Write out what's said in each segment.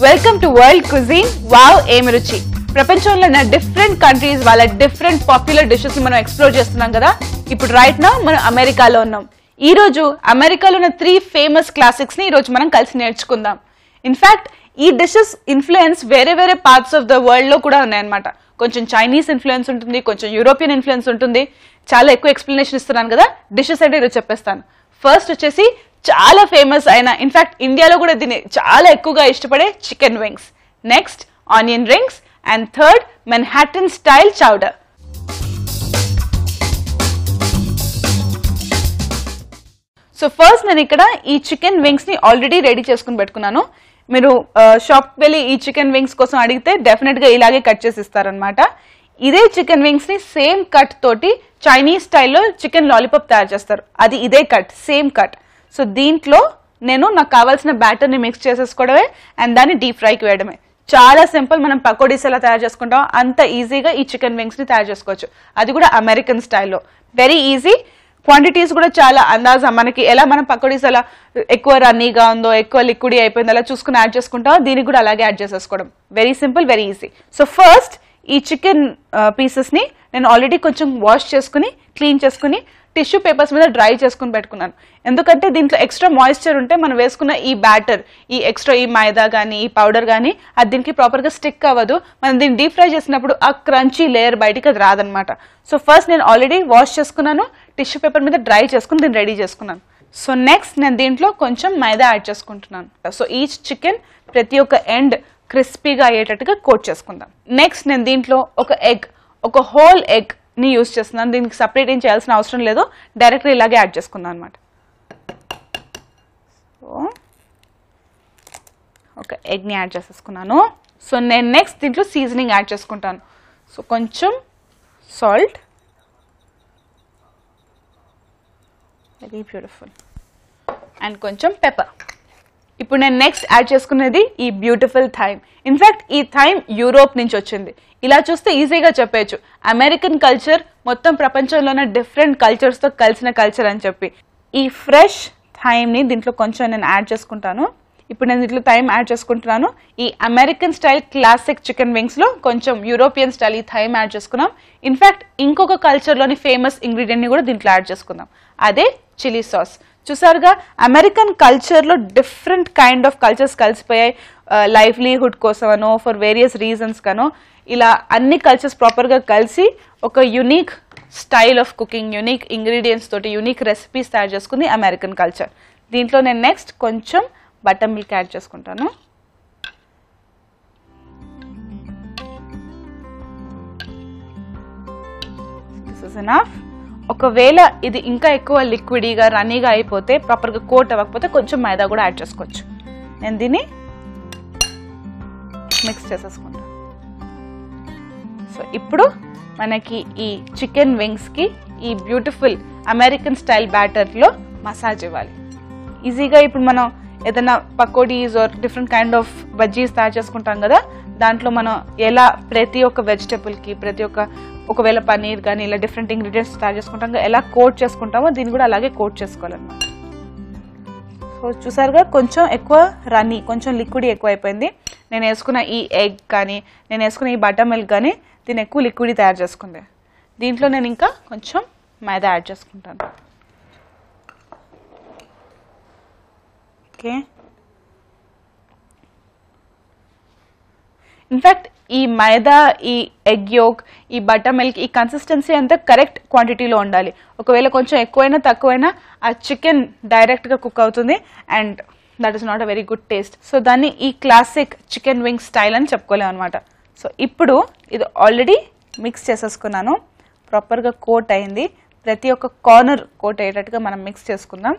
Welcome to world cuisine. Wow ఏమి రుచి. ప్రపంచంలో ఉన్న డిఫరెంట్ కంట్రీస్ వాళ్ళ డిఫరెంట్ పాపులర్ డిషెస్ మనం ఎక్స్ప్లోర్ చేస్తున్నాం కదా. ఇప్పుడు రైట్ నౌ మనం అమెరికాలో ఉన్నాం. ఈ రోజు అమెరికాలో ఉన్న 3 ఫేమస్ క్లాసిక్స్ ని ఈ రోజు మనం కలిసి నేర్చుకుందాం. ఇన్ఫాక్ట్ ఈ డిషెస్ ఇన్ఫ్లుయెన్స్ వేరే వేరే పార్ట్స్ ఆఫ్ ద వరల్డ్ లో కూడా ఉన్నాయన్నమాట. కొంచెం చైనీస్ ఇన్ఫ్లుయెన్స్ ఉంటుంది, కొంచెం యూరోపియన్ ఇన్ఫ్లుయెన్స్ ఉంటుంది. చాలా ఎక్కువ ఎక్స్ప్లెనేషన్ ఇస్తున్నాను కదా, డిషెస్ అంటే ఈరోజు చెప్పేస్తాను. ఫస్ట్ వచ్చేసి చాలా ఫేమస్ అయిన, ఇన్ఫాక్ట్ ఇండియాలో కూడా దీన్ని చాలా ఎక్కువగా ఇష్టపడే chicken wings. Next onion rings and third Manhattan style chowder. So first నేను ఇక్కడ ఈ చికెన్ వింగ్స్ ని ఆల్రెడీ రెడీ చేసుకుని పెట్టుకున్నాను. మీరు షాప్కి వెళ్ళి ఈ చికెన్ వింగ్స్ కోసం అడిగితే డెఫినెట్ గా ఇలాగే కట్ చేసి ఇస్తారనమాట. ఇదే చికెన్ వింగ్స్ ని సేమ్ కట్ తోటి చైనీస్ స్టైల్లో చికెన్ లాలీపాప్ తయారు చేస్తారు. అది ఇదే కట్, సేమ్ కట్. సో దీంట్లో నేను నాకు కావాల్సిన బ్యాటర్ ని మిక్స్ చేసేసుకోవడమే అండ్ దాన్ని డీప్ ఫ్రైకి వేయడమే. చాలా సింపుల్. మనం పకోడీస్ ఎలా తయారు చేసుకుంటాం అంత ఈజీగా ఈ చికెన్ వింగ్స్ ని తయారు చేసుకోవచ్చు. అది కూడా అమెరికన్ స్టైల్లో. Very easy. క్వాంటిటీస్ కూడా చాలా అందాజా. మనకి ఎలా మనం పకోడీస్ ఎలా ఎక్కువ రన్నీగా ఉందో, ఎక్కువ లిక్విడ్ అయిపోయిందో అలా చూసుకుని యాడ్ చేసుకుంటామో దీనికి కూడా అలాగే యాడ్ చేసేసుకోవడం. Very simple, very easy. So first ఈ చికెన్ పీసెస్ ని నేను ఆల్రెడీ కొంచెం వాష్ చేసుకుని క్లీన్ చేసుకుని టిష్యూ పేపర్స్ మీద డ్రై చేసుకుని పెట్టుకున్నాను. ఎందుకంటే దీంట్లో ఎక్స్ట్రా మాయిశ్చర్ ఉంటే మనం వేసుకున్న ఈ బ్యాటర్, ఈ ఎక్స్ట్రా ఈ మైదా కానీ ఈ పౌడర్ కానీ అది దీనికి ప్రాపర్గా స్టిక్ అవ్వదు. మనం దీన్ని డీప్ ఫ్రై చేసినప్పుడు ఆ క్రంచీ లేయర్ బయటికి అది రాదనమాట. సో ఫస్ట్ నేను ఆల్రెడీ వాష్ చేసుకున్నాను, టిష్యూ పేపర్ మీద డ్రై చేసుకుని దీన్ని రెడీ చేసుకున్నాను. సో నెక్స్ట్ నేను దీంట్లో కొంచెం మైదా యాడ్ చేసుకుంటున్నాను. సో ఈచ్ చికెన్ ప్రతి ఒక్క ఎండ్ క్రిస్పీగా అయ్యేటట్టుగా కోట్ చేసుకుందాం. నెక్స్ట్ నేను దీంట్లో ఒక హోల్ ఎగ్ ని యూజ్ చేస్తున్నాను. దీనికి సపరేట్ ఏం చేయాల్సిన అవసరం లేదు, డైరెక్ట్గా ఇలాగే యాడ్ చేసుకుందాం అనమాట. సో ఒక ఎగ్ని యాడ్ చేసేసుకున్నాను. సో నేను నెక్స్ట్ దీంట్లో సీజనింగ్ యాడ్ చేసుకుంటాను. సో కొంచెం సాల్ట్, వెరీ బ్యూటిఫుల్, అండ్ కొంచెం పెప్పర్. ఇప్పుడు నేను నెక్స్ట్ యాడ్ చేసుకునేది ఈ బ్యూటిఫుల్ థైమ్. ఇన్ఫాక్ట్ ఈ థైమ్ యూరోప్ నుంచి వచ్చింది. ఇలా చూస్తే ఈజీగా చెప్పేయచ్చు అమెరికన్ కల్చర్ మొత్తం ప్రపంచంలోనే డిఫరెంట్ కల్చర్స్తో కలిసిన కల్చర్ అని చెప్పి. ఈ ఫ్రెష్ థైమ్ని దీంట్లో కొంచెం నేను యాడ్ చేసుకుంటాను. ఇప్పుడు నేను దీంట్లో థైమ్ యాడ్ చేసుకుంటున్నాను. ఈ అమెరికన్ స్టైల్ క్లాసిక్ చికెన్ వింగ్స్లో కొంచెం యూరోపియన్ స్టైల్ ఈ థైమ్ యాడ్ చేసుకున్నాం. ఇన్ఫాక్ట్ ఇంకొక కల్చర్లోని ఫేమస్ ఇంగ్రీడియంట్ని కూడా దీంట్లో యాడ్ చేసుకుందాం. అదే చిల్లీ సాస్. చూసారుగా అమెరికన్ కల్చర్లో డిఫరెంట్ కైండ్ ఆఫ్ కల్చర్స్ కలిసిపోయాయి. లైవ్లీహుడ్ కోసమనో ఫర్ వేరియస్ రీజన్స్ గానో ఇలా అన్ని కల్చర్స్ ప్రాపర్గా కలిసి ఒక unique style of cooking, unique ingredients తోటి యునిక్ రెసిపీస్ తయారు చేసుకుంది అమెరికన్ కల్చర్. దీంట్లో నేను నెక్స్ట్ కొంచెం బటర్ మిల్క్ యాడ్ చేసుకుంటాను. This is enough. ఒకవేళ ఇది ఇంకా ఎక్కువ లిక్విడీగా రన్నీగా అయిపోతే, ప్రాపర్గా కోట్ అవ్వకపోతే కొంచెం మైదా కూడా యాడ్ చేసుకోవచ్చు. నేను దీన్ని మిక్స్ చేసేసుకుంటాను. సో ఇప్పుడు మనకి ఈ చికెన్ వింగ్స్కి ఈ బ్యూటిఫుల్ అమెరికన్ స్టైల్ బ్యాటర్లో మసాజ్ ఇవ్వాలి. ఈజీగా ఇప్పుడు మనం ఏదైనా pakodis or different kind of bajjis తయారు చేసుకుంటాం కదా, దాంట్లో మనం ఎలా ప్రతి ఒక్క వెజిటబుల్కి ఒకవేళ పన్నీర్ కానీ ఇలా డిఫరెంట్ ఇంగ్రీడియంట్స్ తయారు చేసుకుంటాం, ఎలా కోట్ చేసుకుంటామో దీన్ని కూడా అలాగే కోట్ చేసుకోవాలన్నమాట. సో చూసారుగా కొంచెం ఎక్కువ రన్నీ, కొంచెం లిక్విడ్ ఎక్కువ అయిపోయింది. నేను వేసుకున్న ఈ ఎగ్ కానీ నేను వేసుకున్న ఈ బటర్ మిల్క్ కానీ దీన్ని ఎక్కువ లిక్విడ్ తయారు చేసుకుంది. దీంట్లో నేను ఇంకా కొంచెం మైదా యాడ్ చేసుకుంటాను. ఓకే, ఇన్ఫ్యాక్ట్ ఈ మైదా, ఈ ఎగ్ యోక్, ఈ బటర్ మిల్క్, ఈ కన్సిస్టెన్సీ అంతా కరెక్ట్ క్వాంటిటీలో ఉండాలి. ఒకవేళ కొంచెం ఎక్కువైనా తక్కువైనా ఆ చికెన్ డైరెక్ట్గా కుక్ అవుతుంది and that is not a very good taste. So దాన్ని ఈ క్లాసిక్ చికెన్ వింగ్ స్టైల్ అని చెప్పుకోలేము అనమాట. సో ఇప్పుడు ఇది ఆల్రెడీ మిక్స్ చేసేసుకున్నాను, ప్రాపర్గా కోట్ అయింది. ప్రతి ఒక్క కార్నర్ కోట్ అయ్యేటట్టుగా మనం మిక్స్ చేసుకుందాం.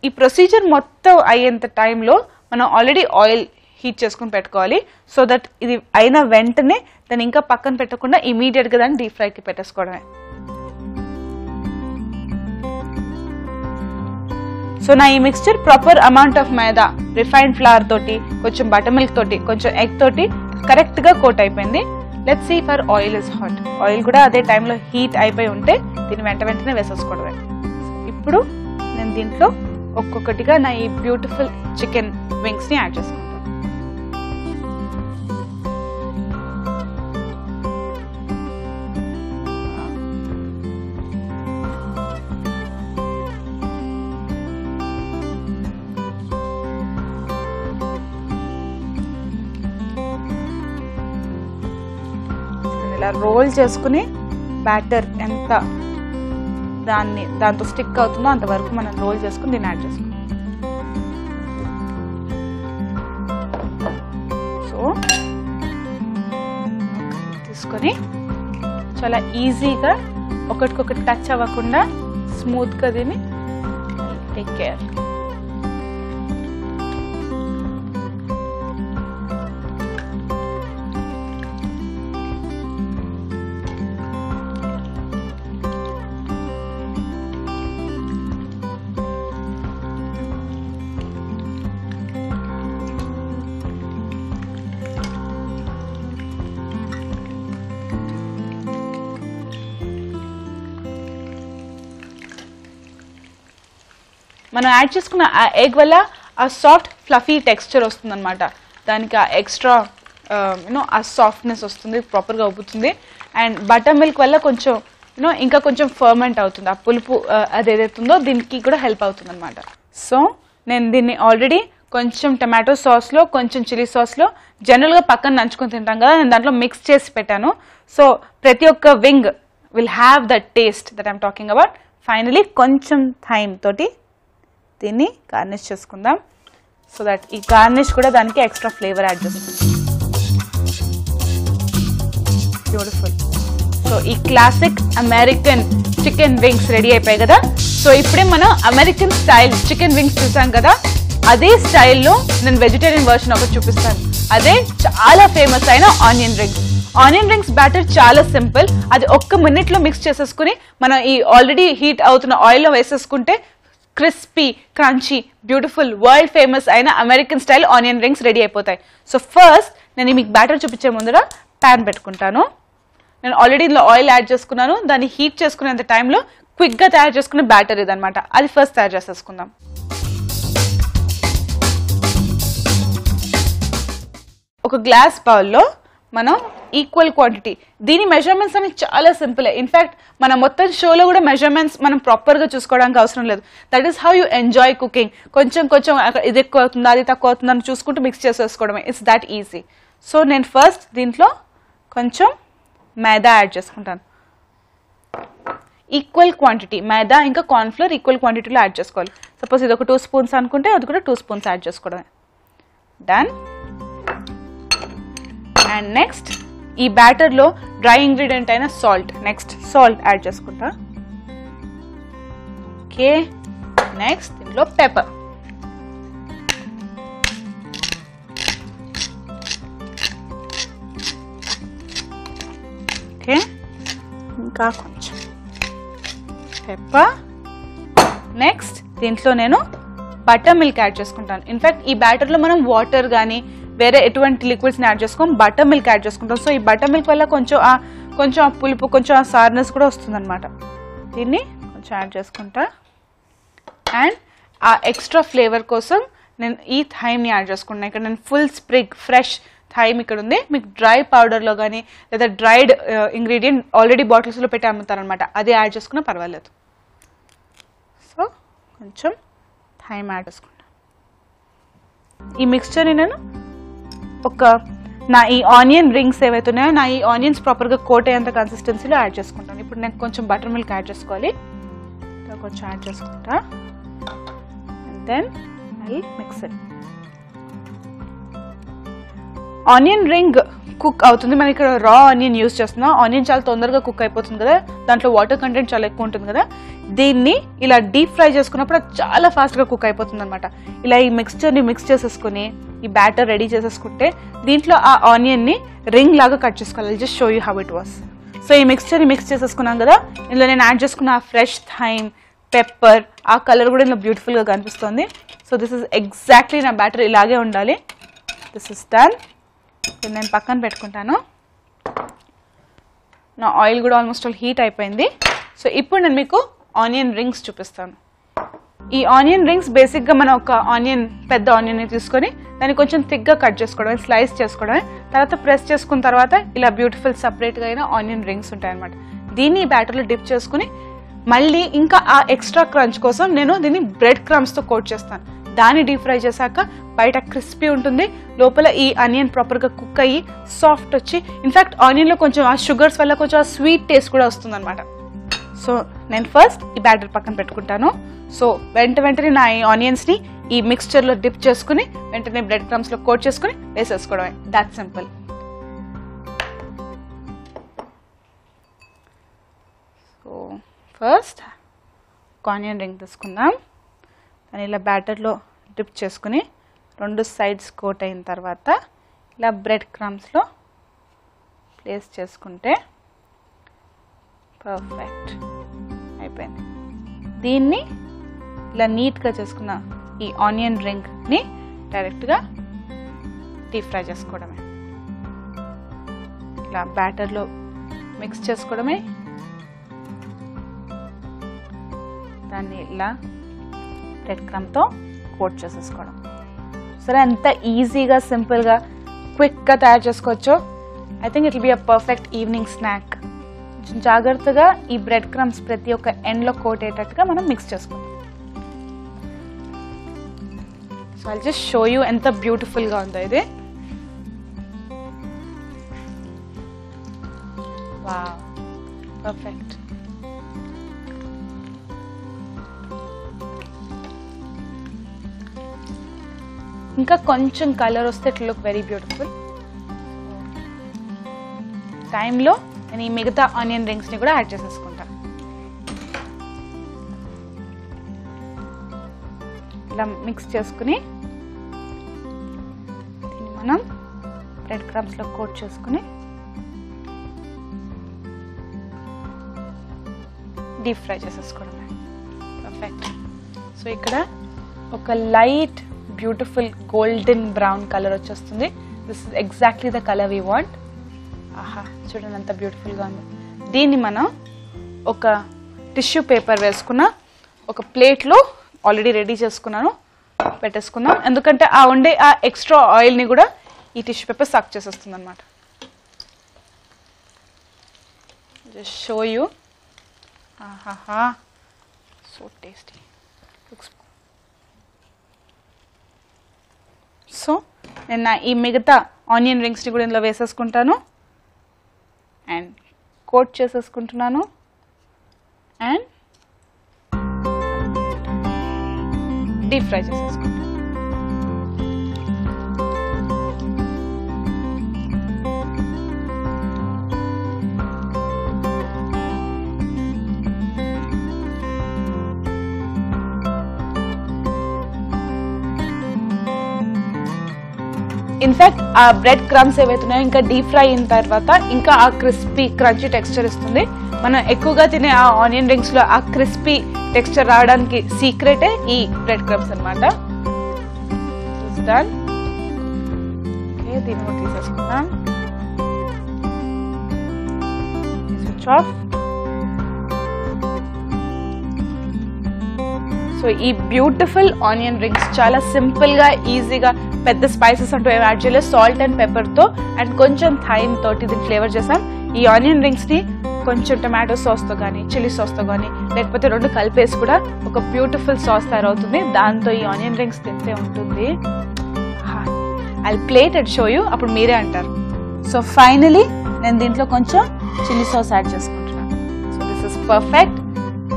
ఈ ప్రొసీజర్ మొత్తం అయ్యేంత టైంలో మనం ఆల్రెడీ ఆయిల్ హీట్ చేసుకుని పెట్టుకోవాలి. సో దట్ ఇది అయిన వెంటనే దాన్ని ఇంకా పక్కన పెట్టకుండా ఇమీడియట్గా దాన్ని డీప్ ఫ్రైకి పెట్టేసుకోవడమే. సో నా ఈ mixture proper amount of maida, refined flower తోటి, కొంచెం బటర్ మిల్క్ తోటి, కొంచెం ఎగ్ తోటి కరెక్ట్గా కోట్ అయిపోయింది. Let's see for oil is hot. Oil కూడా అదే టైంలో హీట్ అయిపోయి ఉంటే దీన్ని వెంటనే వేసేసుకోవడమే. ఇప్పుడు నేను దీంట్లో ఒక్కొక్కటిగా నా ఈ బ్యూటిఫుల్ చికెన్ వింగ్స్ ని యాడ్ చేసుకుంటాను. ఇలా రోల్ చేసుకుని బ్యాటర్ ఎంత దాంతో స్టిక్ అవుతుందో అంతవరకు మనం రోల్ చేసుకుని దీన్ని యాడ్ చేసుకుంటాం. సో తీసుకొని చాలా ఈజీగా ఒకటికొకటి టచ్ అవ్వకుండా స్మూత్గా దీన్ని టేక్ కేర్. మనం యాడ్ చేసుకున్న ఆ ఎగ్ వల్ల ఆ సాఫ్ట్ ఫ్లఫీ టెక్స్చర్ వస్తుంది అనమాట. దానికి ఆ ఎక్స్ట్రా ఆ సాఫ్ట్నెస్ వస్తుంది, ప్రాపర్గా ఉబ్బుతుంది. అండ్ బటర్ మిల్క్ వల్ల కొంచెం ఇంకా కొంచెం ఫర్మెంట్ అవుతుంది. ఆ పులుపు అది ఏదైతుందో దీనికి కూడా హెల్ప్ అవుతుంది అనమాట. సో నేను దీన్ని ఆల్రెడీ కొంచెం టమాటో సాస్లో కొంచెం చిల్లీ సాస్లో జనరల్గా పక్కన నంచుకొని తింటాం కదా, నేను దాంట్లో మిక్స్ చేసి పెట్టాను. సో ప్రతి ఒక్క wing will have that taste that I'm talking about. Finally కొంచెం థైమ్ తోటి దీన్ని గార్నిష్ చేసుకుందాం. సో దట్ ఈ గార్నిష్ కూడా దానికి ఎక్స్ట్రా ఫ్లేవర్ యాడ్ చేస్తుంది. బ్యూటిఫుల్. సో ఈ classic American chicken wings ready అయిపోయాయి కదా. సో ఇప్పుడే మనం అమెరికన్ స్టైల్ చికెన్ వింగ్స్ చూసాం కదా, అదే స్టైల్లో నేను వెజిటేరియన్ వర్షన్ ఒకటి చూపిస్తాను. అదే చాలా ఫేమస్ అయిన onion rings. Onion rings batter చాలా సింపుల్. అది ఒక్క మినిట్లో మిక్స్ చేసేసుకుని మనం ఈ ఆల్రెడీ హీట్ అవుతున్న ఆయిల్లో వేసేసుకుంటే crispy crunchy beautiful world famous అయిన American style onion rings ready అయిపోతాయి. సో ఫస్ట్ నేను మీకు బ్యాటర్ చూపించే ముందర ప్యాన్ పెట్టుకుంటాను. నేను ఆల్రెడీ ఇందులో ఆయిల్ యాడ్ చేసుకున్నాను. దాన్ని హీట్ చేసుకునేంత టైంలో క్విక్గా తయారు చేసుకునే బ్యాటర్ ఇదనమాట. అది ఫస్ట్ తయారు చేసేసుకుందాం. ఒక గ్లాస్ బౌల్లో మనం ఈక్వల్ క్వాంటిటీ, దీని మెజర్మెంట్స్ అనేవి చాలా సింపుల్. ఇన్ఫ్యాక్ట్ మన మొత్తం షోలో కూడా మెజర్మెంట్స్ మనం ప్రాపర్గా చూసుకోవడానికి అవసరం లేదు. That is how you enjoy cooking. కొంచెం కొంచెం ఇది ఎక్కువ అవుతుందా అది తక్కువ అవుతుందా అని చూసుకుంటూ మిక్స్ చేసేసుకోవడమే. It's that easy. సో నేను ఫస్ట్ దీంట్లో కొంచెం మైదా యాడ్ చేసుకుంటాను. ఈక్వల్ క్వాంటిటీ మైదా ఇంకా కార్న్ఫ్లోర్ ఈక్వల్ క్వాంటిటీలో యాడ్ చేసుకోవాలి. సపోజ్ ఇది ఒక 2 స్పూన్స్ అనుకుంటే అది కూడా 2 స్పూన్స్ యాడ్ చేసుకోవడమే. డన్. అండ్ నెక్స్ట్ ఈ బ్యాటర్లో డ్రై ఇంగ్రీడియంట్ అయిన సాల్ట్, నెక్స్ట్ సాల్ట్ యాడ్ చేసుకుంటా. ఓకే. నెక్స్ట్ దీంట్లో పెప్పర్. ఓకే. ఇంకా కొంచెం పెప్పర్. నెక్స్ట్ దీంట్లో నేను బటర్ మిల్క్ యాడ్ చేసుకుంటాను. ఇన్ఫ్యాక్ట్ ఈ బ్యాటర్లో మనం వాటర్ కానీ వేరే ఎటువంటి లిక్విడ్స్ని యాడ్ చేసుకొని బటర్ మిల్క్ యాడ్ చేసుకుంటాం. సో ఈ బటర్ మిల్క్ వల్ల కొంచెం ఆ పులుపు కొంచెం ఆ సార్నెస్ కూడా వస్తుంది అనమాట. దీన్ని కొంచెం యాడ్ చేసుకుంటా. అండ్ ఆ ఎక్స్ట్రా ఫ్లేవర్ కోసం నేను ఈ థైమ్ని యాడ్ చేసుకుంటాను. ఇక్కడ నేను ఫుల్ స్ప్రిగ్ ఫ్రెష్ థైమ్ ఇక్కడ ఉంది. మీకు డ్రై పౌడర్లో కానీ లేదా డ్రైడ్ ఇంగ్రీడియంట్ ఆల్రెడీ బాటిల్స్లో పెట్టి అమ్ముతారనమాట, అది యాడ్ చేసుకున్నా పర్వాలేదు. సో కొంచెం థైమ్ యాడ్ చేసుకుంటాను. ఈ మిక్స్చర్ని నేను నా ఈ ఆనియన్ రింగ్స్ ఏవైతే ఉన్నాయో నా ఈ ఆనియన్స్ ప్రాపర్గా కోట్ అయ్యేంత కన్సిస్టెన్సీలో యాడ్ చేసుకుంటాను. ఇప్పుడు నేను కొంచెం బటర్ మిల్క్ యాడ్ చేసుకోవాలి. కొంచెం యాడ్ చేసుకుంటా. And then I mix it. Onion ring cook అవుతుంది. మనం ఇక్కడ రా ఆనియన్ యూజ్ చేస్తున్నాం. ఆనియన్ చాలా తొందరగా కుక్ అయిపోతుంది కదా, దాంట్లో వాటర్ కంటెంట్ చాలా ఎక్కువ ఉంటుంది కదా. దీన్ని ఇలా డీప్ ఫ్రై చేసుకున్నప్పుడు అది చాలా ఫాస్ట్గా కుక్ అయిపోతుంది అనమాట. ఇలా ఈ మిక్స్చర్ని మిక్స్ చేసేసుకుని ఈ బ్యాటర్ రెడీ చేసేసుకుంటే దీంట్లో ఆ ఆనియన్ని రింగ్ లాగా కట్ చేసుకోవాలి. Just show you how it was. So ఈ మిక్స్చర్ని మిక్స్ చేసేసుకున్నాం కదా, ఇందులో నేను యాడ్ చేసుకున్న ఆ ఫ్రెష్ థైమ్ పెప్పర్ ఆ కలర్ కూడా ఇందులో బ్యూటిఫుల్గా కనిపిస్తుంది. సో దిస్ ఇస్ ఎగ్జాక్ట్లీ నా బ్యాటర్ ఇలాగే ఉండాలి. This is done. నేను పక్కన పెట్టుకుంటాను. నా ఆయిల్ కూడా ఆల్మోస్ట్ ఆల్ హీట్ అయిపోయింది. సో ఇప్పుడు నేను మీకు ఆనియన్ రింగ్స్ చూపిస్తాను. ఈ ఆనియన్ రింగ్స్ బేసిక్గా మనం ఒక పెద్ద ఆనియన్ని తీసుకొని దాన్ని కొంచెం థిక్గా కట్ చేసుకోవడమే, స్లైస్ చేసుకోవడమే. తర్వాత ప్రెస్ చేసుకున్న తర్వాత ఇలా బ్యూటిఫుల్ సపరేట్గా అయిన ఆనియన్ రింగ్స్ ఉంటాయన్నమాట. దీన్ని ఈ బ్యాటర్లో డిప్ చేసుకుని మళ్ళీ ఇంకా ఆ ఎక్స్ట్రా క్రంచ్ కోసం నేను దీన్ని బ్రెడ్ క్రమ్స్తో కోట్ చేస్తాను. దాన్ని డీప్ ఫ్రై చేశాక బయట క్రిస్పీ ఉంటుంది, లోపల ఈ ఆనియన్ ప్రాపర్గా కుక్ అయ్యి సాఫ్ట్ వచ్చి ఇన్ఫ్యాక్ట్ ఆనియన్లో కొంచెం ఆ షుగర్స్ వల్ల కొంచెం ఆ స్వీట్ టేస్ట్ కూడా వస్తుంది అనమాట. సో నేను ఫస్ట్ ఈ బ్యాటర్ పక్కన పెట్టుకుంటాను. సో వెంటనే నా ఈ ఆనియన్స్ని ఈ మిక్స్చర్లో డిప్ చేసుకుని వెంటనే బ్రెడ్ క్రమ్స్లో కోట్ చేసుకుని వేసేసుకోవడమే. That simple. సో ఫస్ట్ ఒక ఆనియన్ రింగ్ తీసుకుందాం. దాన్ని ఇలా బ్యాటర్లో డిప్ చేసుకుని 2 సైడ్స్ కోట్ అయిన తర్వాత ఇలా బ్రెడ్ క్రమ్స్లో ప్లేస్ చేసుకుంటే పర్ఫెక్ట్ అయిపోయింది. దీన్ని ఇలా నీట్గా చేసుకున్న ఈ ఆనియన్ రింగ్ని డైరెక్ట్గా డీప్ ఫ్రై చేసుకోవడమే. ఇలా బ్యాటర్లో మిక్స్ చేసుకోవడమే. దాన్ని ఇలా బ్రెడ్ క్రమ్తో కోట్ చేసేసుకోవడం. సరే ఎంత ఈజీగా సింపుల్గా క్విక్గా తయారు చేసుకోవచ్చో. I think it will be a perfect evening snack. కొంచెం జాగ్రత్తగా ఈ బ్రెడ్ క్రమ్స్ ప్రతి ఒక్క ఎండ్లో కోట్ అయ్యేటట్టుగా మనం మిక్స్ చేసుకోవాలి. So I'll just show you ఎంత బ్యూటిఫుల్గా ఉందో ఇది. Wow, perfect. ఇంకా కొంచెం కలర్ వస్తే ఇట్ లుక్ వెరీ బ్యూటిఫుల్. టైంలో నేను ఈ మిగతా ఆనియన్ రింగ్స్ని కూడా యాడ్ చేసేసుకుంటా. ఇలా మిక్స్ చేసుకుని దీన్ని మనం బ్రెడ్ క్రమ్స్లో కోట్ చేసుకుని డీప్ ఫ్రై చేసేసుకోవడమే. పర్ఫెక్ట్. సో ఇక్కడ ఒక light beautiful golden brown colour వచ్చేస్తుంది. This is exactly the colour we want. ఆహా, చూడండి ఎంత బ్యూటిఫుల్గా ఉంది. దీన్ని మనం ఒక టిష్యూ పేపర్ వేసుకున్న ఒక ప్లేట్లో ఆల్రెడీ రెడీ చేసుకున్నాను పెట్టేసుకుందాం. ఎందుకంటే ఆ ఉండే ఆ ఎక్స్ట్రా ఆయిల్ని కూడా ఈ టిష్యూ పేపర్ సక్ చేసేస్తుంది అనమాట. Just show you. ఆహాహా, సో టేస్టీ. సో నేను ఈ మిగతా ఆనియన్ రింగ్స్ని కూడా ఇందులో వేసేసుకుంటాను అండ్ కోట్ చేసేసుకుంటున్నాను అండ్ డీప్ ఫ్రై చేసేసుకుంటాను. ఇన్ఫాక్ట్ ఆ బ్రెడ్ క్రమ్స్ ఏవైతున్నాయో ఇంకా డీప్ ఫ్రై అయిన తర్వాత ఇంకా ఆ క్రిస్పీ క్రంచీ టెక్స్చర్ ఇస్తుంది. మనం ఎక్కువగా తినే ఆ ఆనియన్ రింగ్స్ లో ఆ క్రిస్పీ టెక్స్చర్ రావడానికి సీక్రెటే ఈ బ్రెడ్ క్రమ్స్ అనమాట. దీన్ని కూడా తీసేసుకుందాం. Switch off. సో ఈ బ్యూటిఫుల్ ఆనియన్ రింగ్స్ చాలా సింపుల్ గా ఈజీగా, పెద్ద స్పైసెస్ అంటూ ఏమి యాడ్ చేయలేదు, సాల్ట్ అండ్ పెప్పర్ తో అండ్ కొంచెం థైమ్ తోటి దీన్ని ఫ్లేవర్ చేసాం. ఈ ఆనియన్ రింగ్స్ ని కొంచెం టమాటో సాస్ తో కానీ చిల్లీ సాస్ తో కానీ లేకపోతే 2 కలిపేసి కూడా ఒక బ్యూటిఫుల్ సాస్ తయారవుతుంది. దాంతో ఈ ఆనియన్ రింగ్స్ తింటే ఉంటుంది. I plate and show you, అప్పుడు మీరే అంటారు. సో ఫైనలీ నేను దీంట్లో కొంచెం చిల్లీ సాస్ యాడ్ చేసుకుంటున్నాను. So this is perfect.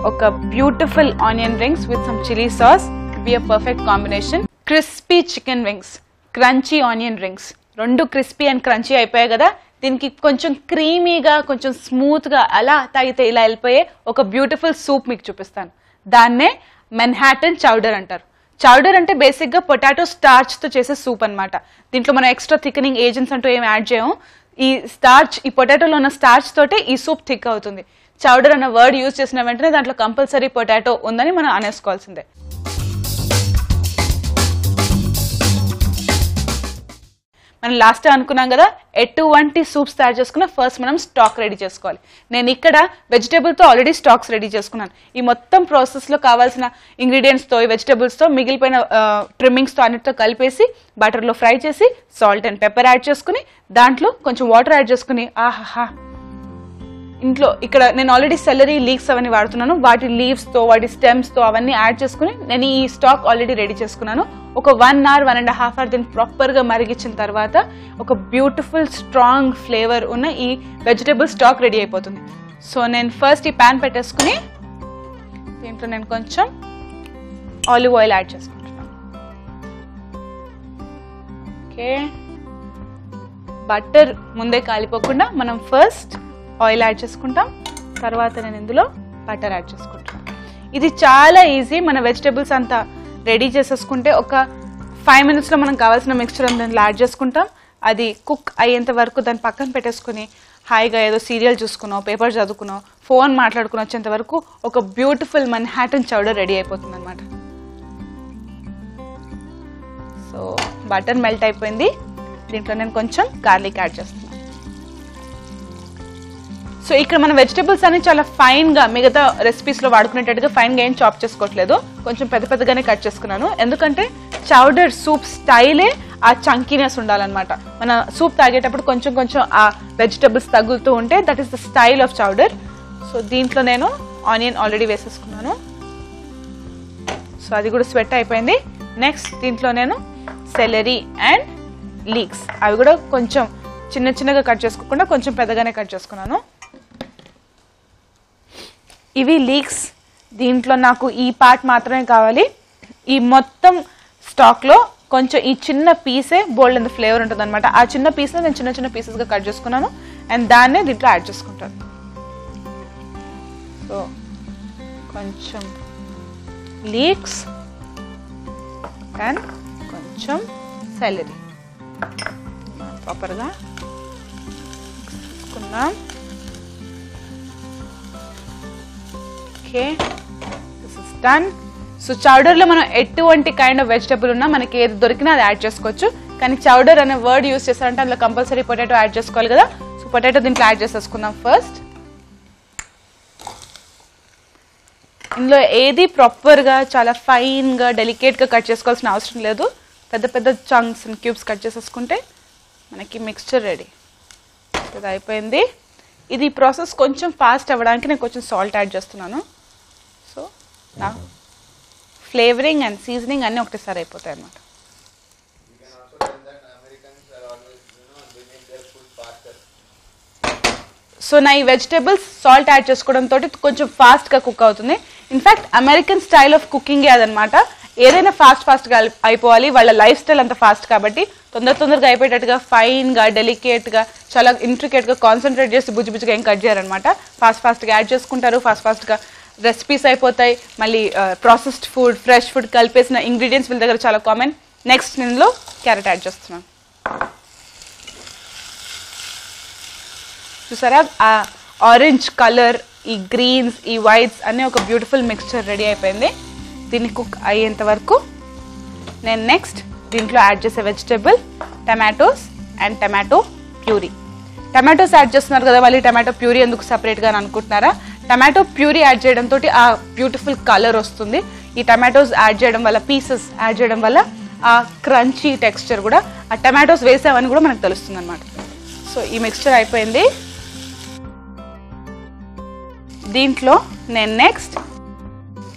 ఒక beautiful onion rings with some chilli sauce be a perfect combination. Crispy chicken wings, crunchy onion rings, 2 crispy and crunchy అయిపోయాయి కదా. దీనికి కొంచెం క్రీమీగా కొంచెం స్మూత్గా అలా తాగితే ఇలా వెళ్ళిపోయే ఒక బ్యూటిఫుల్ సూప్ మీకు చూపిస్తాను. దాన్నే మెన్హాటన్ చౌడర్ అంటారు. చౌడర్ అంటే బేసిక్గా పొటాటో స్టార్చ్తో చేసే సూప్ అనమాట. దీంట్లో మనం ఎక్స్ట్రా థికనింగ్ ఏజెంట్స్ అంటూ ఏమి యాడ్ చేయము. ఈ స్టార్చ్, ఈ పొటాటోలో ఉన్న స్టార్చ్ తోటే ఈ సూప్ థిక్ అవుతుంది. చౌడర్ అన్న వర్డ్ యూజ్ చేసిన వెంటనే దాంట్లో కంపల్సరీ పొటాటో ఉందని మనం అనేసుకోవాల్సిందే. మనం లాస్ట్ అనుకున్నాం కదా, ఎటువంటి సూప్స్ తయారు చేసుకున్నా ఫస్ట్ మనం స్టాక్ రెడీ చేసుకోవాలి. నేను ఇక్కడ వెజిటేబుల్తో ఆల్రెడీ స్టాక్స్ రెడీ చేసుకున్నాను. ఈ మొత్తం ప్రాసెస్లో కావాల్సిన ఇంగ్రీడియంట్స్తో, ఈ వెజిటేబుల్స్తో, మిగిలిపోయిన ట్రిమ్మింగ్స్తో అన్నిటితో కలిపేసి బటర్లో ఫ్రై చేసి సాల్ట్ అండ్ పెప్పర్ యాడ్ చేసుకుని దాంట్లో కొంచెం వాటర్ యాడ్ చేసుకుని ఆహాహా ఇంట్లో ఇక్కడ నేను ఆల్రెడీ సెలరీ లీవ్స్ అవన్నీ వాడుతున్నాను. వాటి లీవ్స్తో వాటి స్టెమ్స్తో అవన్నీ యాడ్ చేసుకుని నేను ఈ స్టాక్ ఆల్రెడీ రెడీ చేసుకున్నాను. ఒక 1 hour 1.5 hours దీన్ని ప్రాపర్గా మరిగించిన తర్వాత ఒక బ్యూటిఫుల్ స్ట్రాంగ్ ఫ్లేవర్ ఉన్న ఈ వెజిటేబుల్ స్టాక్ రెడీ అయిపోతుంది. సో నేను ఫస్ట్ ఈ ప్యాన్ పెట్టేసుకుని దీంట్లో నేను కొంచెం ఆలివ్ ఆయిల్ యాడ్ చేసుకుంటున్నాను. ఓకే, బటర్ ముందే కాలిపోకుండా మనం ఫస్ట్ ఆయిల్ యాడ్ చేసుకుంటాం, తర్వాత నేను ఇందులో బటర్ యాడ్ చేసుకుంటాను. ఇది చాలా ఈజీ. మన వెజిటేబుల్స్ అంతా రెడీ చేసేసుకుంటే ఒక 5 minutesలో మనం కావాల్సిన మిక్స్చర్ దాంట్లో యాడ్ చేసుకుంటాం. అది కుక్ అయ్యేంత వరకు దాన్ని పక్కన పెట్టేసుకుని హాయిగా ఏదో సీరియల్ చూసుకున్నాం, పేపర్ చదువుకున్నాం, ఫోన్ మాట్లాడుకుని వచ్చేంత వరకు ఒక బ్యూటిఫుల్ మన్హాటన్ చౌడర్ రెడీ అయిపోతుంది అనమాట. సో బటర్ మెల్ట్ అయిపోయింది. దీంట్లో నేను కొంచెం గార్లిక్ యాడ్ చేస్తున్నాను. సో ఇక్కడ మన వెజిటేబుల్స్ అన్ని చాలా ఫైన్గా మిగతా రెసిపీస్లో వాడుకునేటట్టుగా ఫైన్గా ఏం చాప్ చేసుకోవట్లేదు, కొంచెం పెద్ద పెద్దగానే కట్ చేసుకున్నాను. ఎందుకంటే చౌడర్ సూప్ స్టైలే ఆ చంకీనెస్ ఉండాలన్నమాట. మన సూప్ తాగేటప్పుడు కొంచెం కొంచెం ఆ వెజిటేబుల్స్ తగులుతూ ఉంటే that is the style of chowder. So దీంట్లో నేను ఆనియన్ ఆల్రెడీ వేసేసుకున్నాను. సో అది కూడా స్వెట్ అయిపోయింది. నెక్స్ట్ దీంట్లో నేను సెలరీ అండ్ లీక్స్ అవి కూడా కొంచెం చిన్న చిన్నగా కట్ చేసుకోకుండా కొంచెం పెద్దగానే కట్ చేసుకున్నాను. ఇవి లీక్స్. దీంట్లో నాకు ఈ పార్ట్ మాత్రమే కావాలి. ఈ మొత్తం స్టాక్లో కొంచెం ఈ చిన్న పీసే బోల్డ్ అంత ఫ్లేవర్ ఉంటుంది అనమాట. ఆ చిన్న పీస్ని నేను చిన్న చిన్న పీసెస్గా కట్ చేసుకున్నాను అండ్ దాన్నే దీంట్లో యాడ్ చేసుకుంటాను. సో కొంచెం లీక్స్ అండ్ కొంచెం సెలరీ ప్రాపర్గా తీసుకున్నాం. Okay, this is done. So చౌడర్లో మనం ఎటువంటి కైండ్ ఆఫ్ వెజిటబుల్ ఉన్నా మనకి ఏది దొరికినా అది యాడ్ చేసుకోవచ్చు. కానీ చౌడర్ అనే వర్డ్ యూస్ చేస్తారంటే అందులో కంపల్సరీ పొటాటో యాడ్ చేసుకోవాలి కదా. సో పొటాటో దీంట్లో యాడ్ చేసేసుకుందాం ఫస్ట్. ఇందులో ఏది ప్రాపర్గా చాలా ఫైన్గా డెలికేట్గా కట్ చేసుకోవాల్సిన అవసరం లేదు. పెద్ద పెద్ద చంక్స్ అండ్ క్యూబ్స్ కట్ చేసేసుకుంటే మనకి మిక్స్చర్ రెడీ. ఇది అయిపోయింది. ఇది ప్రాసెస్ కొంచెం ఫాస్ట్ అవ్వడానికి నేను కొంచెం సాల్ట్ యాడ్ చేస్తున్నాను. సో నా ఫ్లేవరింగ్ అండ్ సీజనింగ్ అన్నీ ఒకటేసారి అయిపోతాయి అన్నమాట. సో నా ఈ వెజిటేబుల్స్ సాల్ట్ యాడ్ చేసుకోవడంతో కొంచెం ఫాస్ట్గా కుక్ అవుతుంది. ఇన్ఫ్యాక్ట్ అమెరికన్ స్టైల్ ఆఫ్ కుకింగే అదనమాట. ఏదైనా ఫాస్ట్గా అయిపోవాలి, వాళ్ళ లైఫ్ స్టైల్ అంత ఫాస్ట్ కాబట్టి తొందరగా అయిపోయేటట్టుగా ఫైన్గా డెలికేట్గా చాలా ఇంట్రికేట్గా కాన్సన్ట్రేట్ చేసి బుజ్జిగా ఏం కట్ చేయాలన్నమాట. ఫాస్ట్గా యాడ్ చేసుకుంటారు, ఫాస్ట్గా రెసిపీస్ అయిపోతాయి. మళ్ళీ ప్రాసెస్డ్ ఫుడ్ ఫ్రెష్ ఫుడ్ కలిపేసిన ఇంగ్రీడియంట్స్ వీళ్ళ దగ్గర చాలా కామన్. నెక్స్ట్ నేను క్యారెట్ యాడ్ చేస్తున్నాను. చూసారా ఆ ఆరెంజ్ కలర్, ఈ గ్రీన్స్, ఈ వైట్స్ అన్నీ ఒక బ్యూటిఫుల్ మిక్స్చర్ రెడీ అయిపోయింది. దీన్ని కుక్ అయ్యేంత వరకు నేను నెక్స్ట్ దీంట్లో యాడ్ చేసే vegetable tomatoes and tomato puree. Tomatoes add చేస్తున్నారు కదా, మళ్ళీ టమాటో ప్యూరీ ఎందుకు సపరేట్గా అని అనుకుంటున్నారా? టమాటో ప్యూరీ యాడ్ చేయడంతో ఆ బ్యూటిఫుల్ కలర్ వస్తుంది. ఈ టమాటోస్ యాడ్ చేయడం వల్ల, పీసెస్ యాడ్ చేయడం వల్ల ఆ క్రంచీ టెక్స్చర్ కూడా, ఆ టమాటోస్ వేసామని కూడా మనకు తెలుస్తుంది అనమాట. సో ఈ మిక్స్చర్ అయిపోయింది. దీంట్లో నేను నెక్స్ట్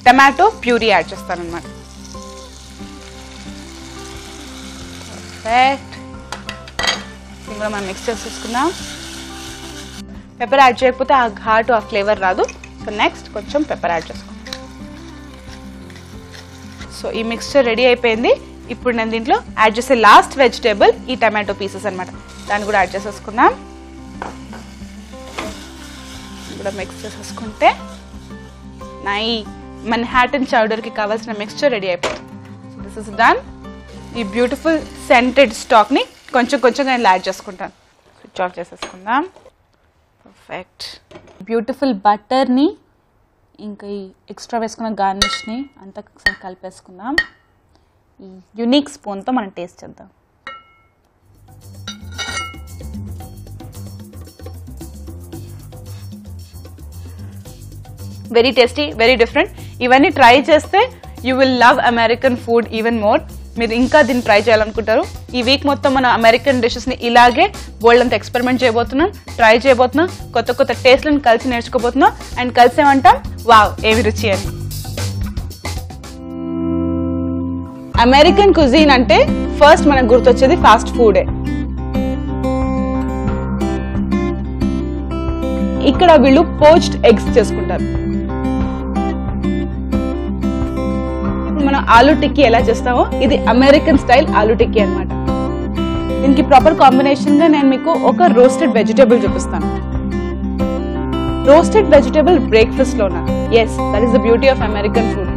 టమాటో ప్యూరీ యాడ్ చేస్తాను అనమాట. పర్ఫెక్ట్. ఇది కూడా మనం మిక్స్ చేసేసుకుందాం. పెప్పర్ యాడ్ చేయకపోతే ఆ ఘాటు, ఆ ఫ్లేవర్ రాదు. సో నెక్స్ట్ కొంచెం పెప్పర్ యాడ్ చేసుకుందాం. సో ఈ మిక్స్చర్ రెడీ అయిపోయింది. ఇప్పుడు నేను దీంట్లో యాడ్ చేసే లాస్ట్ వెజిటేబుల్ ఈ టమాటో పీసెస్ అనమాట. దాన్ని కూడా యాడ్ చేసేసుకుందాం. కూడా మిక్స్ చేసేసుకుంటే నా ఈ మన్హాటన్ చౌడర్కి కావాల్సిన మిక్స్చర్ రెడీ అయిపోతుంది. So this is done. ఈ బ్యూటిఫుల్ సెంటెడ్ స్టాక్ని కొంచెం నేను యాడ్ చేసుకుంటాను. స్విచ్ ఆఫ్ చేసేసుకుందాం. పర్ఫెక్ట్. బ్యూటిఫుల్ బటర్ని ఇంకా ఈ ఎక్స్ట్రా వేసుకున్న గార్నిష్ని అంతా కలిపేసుకుందాం. ఈ యునిక్ స్పూన్తో మనం టేస్ట్ చేద్దాం. Very tasty, very different. ఇవన్నీ ట్రై చేస్తే you will love American food even more. మీరు ఇంకా దీన్ని ట్రై చేయాలనుకుంటారు. ఈ వీక్ మొత్తం మన అమెరికన్ డిషెస్ని ఇలాగే బోల్డ్ అంతా ఎక్స్పెరిమెంట్ చేయబోతున్నాం, ట్రై చేయబోతున్నాం, కొత్త కొత్త టేస్ట్లను కలిసి నేర్చుకోబోతున్నాం. అండ్ కలిసి ఏమంటాం, వావ్ ఏమి రుచి అని. అమెరికన్ కుజీన్ అంటే ఫస్ట్ మనకు గుర్తొచ్చేది ఫాస్ట్ ఫుడే. ఇక్కడ వీళ్ళు పోచ్డ్ ఎగ్స్ చేసుకుంటారు. మనం ఆలూ టిక్కీ ఎలా చేస్తామో ఇది అమెరికన్ స్టైల్ ఆలూ టిక్కీ అన్నమాట. దీనికి ప్రాపర్ కాంబినేషన్ గా నేను మీకు ఒక రోస్టెడ్ వెజిటేబుల్ చూపిస్తాను. రోస్టెడ్ వెజిటేబుల్ బ్రేక్ఫాస్ట్ లోనా? Yes, that is the beauty of American food.